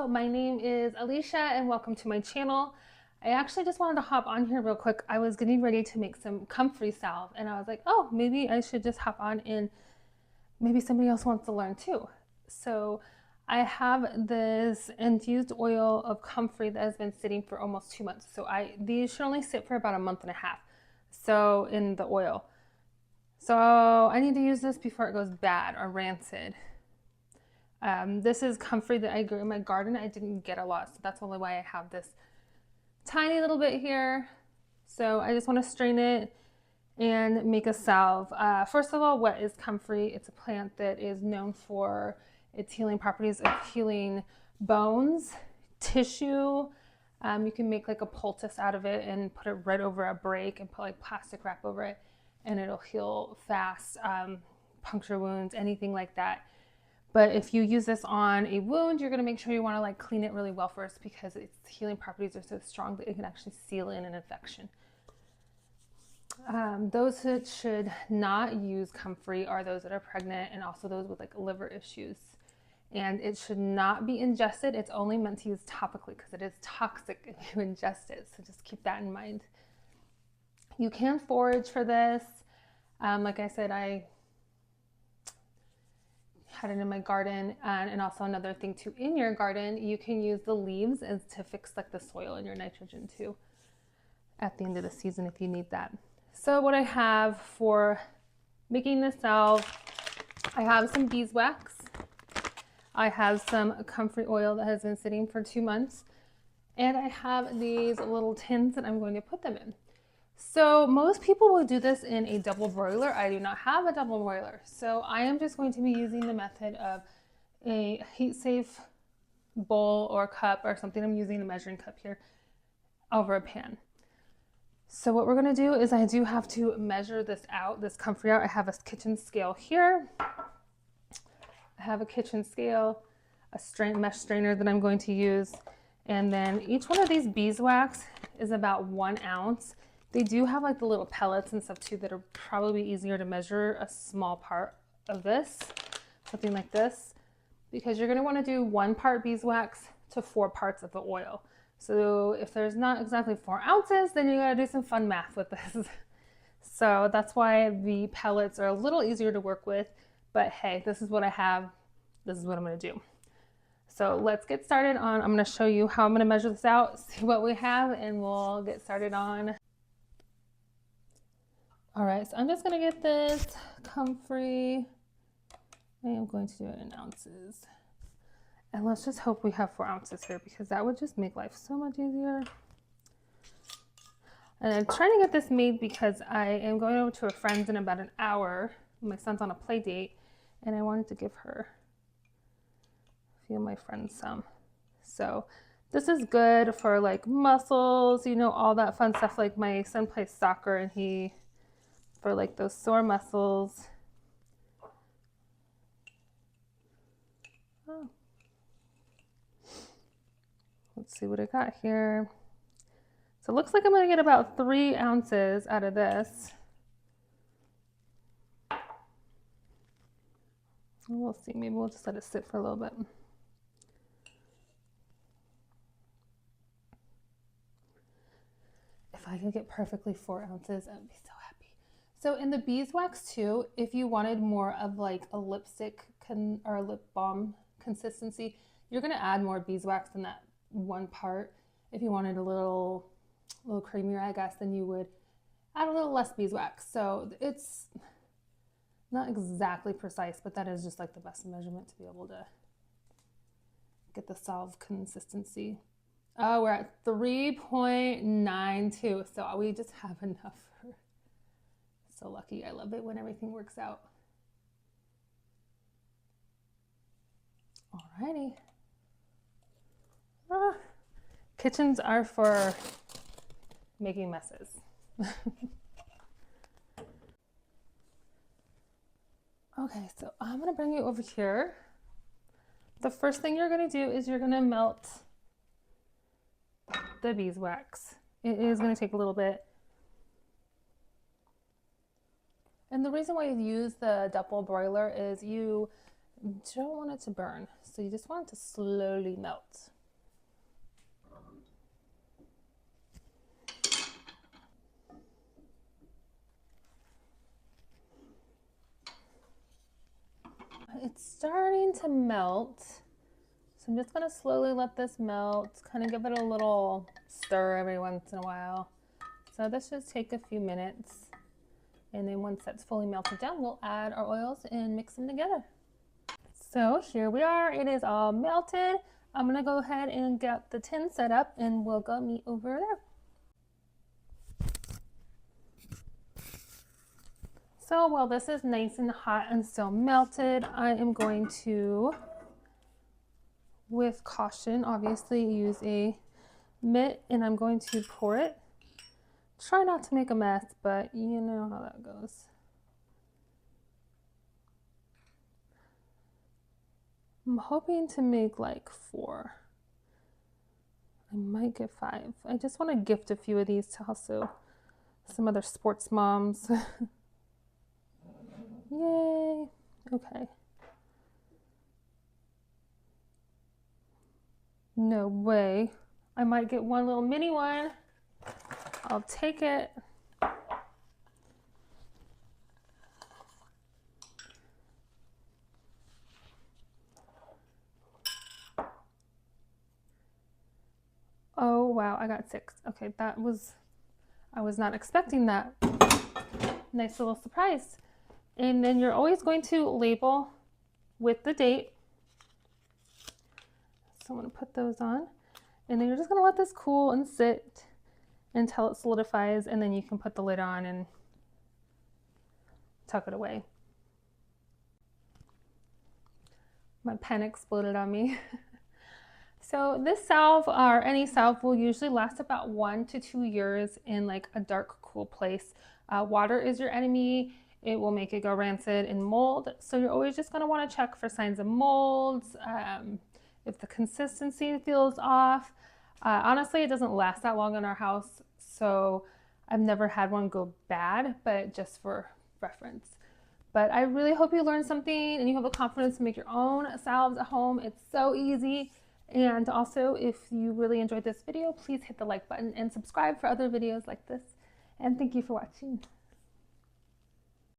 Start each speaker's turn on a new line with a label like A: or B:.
A: Hello, my name is Alicia and welcome to my channel. I actually just wanted to hop on here real quick. I was getting ready to make some Comfrey Salve and I was like, oh, maybe I should just hop on and maybe somebody else wants to learn too. So I have this infused oil of Comfrey that has been sitting for almost 2 months. So these should only sit for about a month and a half. So in the oil. So I need to use this before it goes bad or rancid. This is Comfrey that I grew in my garden. I didn't get a lot, so that's only why I have this tiny little bit here. So I just want to strain it and make a salve. First of all, what is Comfrey? It's a plant that is known for its healing properties of healing bones, tissue. You can make like a poultice out of it and put it right over a break and put like plastic wrap over it and it'll heal fast, puncture wounds, anything like that. But if you use this on a wound, you're going to make sure you want to like clean it really well first because its healing properties are so strong that it can actually seal in an infection. Those that should not use Comfrey are those that are pregnant and also those with like liver issues. And it should not be ingested. It's only meant to use topically because it is toxic if you ingest it. So just keep that in mind. You can forage for this. Like I said, I had it in my garden, and also another thing too, in your garden you can use the leaves as to fix like the soil and your nitrogen too at the end of the season if you need that. So what I have for making this salve, I have some beeswax, I have some Comfrey oil that has been sitting for 2 months, and I have these little tins that I'm going to put them in. So most people will do this in a double broiler. I do not have a double broiler. So I am just going to be using the method of a heat safe bowl or cup or something. I'm using a measuring cup here over a pan. So what we're going to do is I do have to measure this out, this Comfrey out. I have a kitchen scale here. I have a kitchen scale, a mesh strainer that I'm going to use. And then each one of these beeswax is about 1 ounce. They do have like the little pellets and stuff too that are probably easier to measure a small part of this, something like this, because you're going to want to do 1 part beeswax to 4 parts of the oil. So if there's not exactly 4 ounces, then you got to do some fun math with this. So that's why the pellets are a little easier to work with, but hey, this is what I have. This is what I'm going to do. So let's get started on, I'm going to show you how I'm going to measure this out, see what we have, and we'll get started on. All right, so I'm just gonna get this Comfrey. I am going to do it in ounces. And let's just hope we have 4 ounces here because that would just make life so much easier. And I'm trying to get this made because I am going over to a friend's in about an hour. My son's on a play date and I wanted to give her a few of my friends some. So this is good for like muscles, you know, all that fun stuff. Like my son plays soccer and for like those sore muscles. Oh. Let's see what I got here. So it looks like I'm gonna get about 3 ounces out of this. We'll see, maybe we'll just let it sit for a little bit. If I could get perfectly 4 ounces, I would be so happy. So in the beeswax too, if you wanted more of like a lipstick or a lip balm consistency, you're gonna add more beeswax in that 1 part. If you wanted a little creamier, I guess, then you would add a little less beeswax. So it's not exactly precise, but that is just like the best measurement to be able to get the salve consistency. Oh, we're at 3.92, so we just have enough. So lucky. I love it when everything works out. Alrighty. Kitchens are for making messes. Okay, so I'm gonna bring you over here. The first thing you're gonna do is you're gonna melt the beeswax. It is gonna take a little bit. And the reason why you use the double broiler is you don't want it to burn. So you just want it to slowly melt. it's starting to melt. So I'm just gonna slowly let this melt, kind of give it a little stir every once in a while. So this should take a few minutes. And then once that's fully melted down, we'll add our oils and mix them together. So here we are, it is all melted. I'm gonna go ahead and get the tin set up and we'll go meet over there. So while this is nice and hot and still melted, I am going to, with caution, obviously use a mitt and I'm going to pour it. Try not to make a mess, but you know how that goes. I'm hoping to make like 4. I might get 5. I just want to gift a few of these to also some other sports moms. Yay. Okay. No way. I might get one little mini one. I'll take it. Oh wow, I got 6. Okay, I was not expecting that. Nice little surprise. And then you're always going to label with the date. So I'm going to put those on. And then you're just going to let this cool and sit until it solidifies, and then you can put the lid on and tuck it away. My pen exploded on me. So this salve, or any salve, will usually last about 1 to 2 years in like a dark, cool place. Water is your enemy. It will make it go rancid and mold. So you're always just gonna wanna check for signs of molds, if the consistency feels off. Honestly, it doesn't last that long in our house, so I've never had one go bad, but just for reference. But I really hope you learned something and you have the confidence to make your own salves at home. It's so easy. And also, if you really enjoyed this video, please hit the like button and subscribe for other videos like this. And thank you for watching.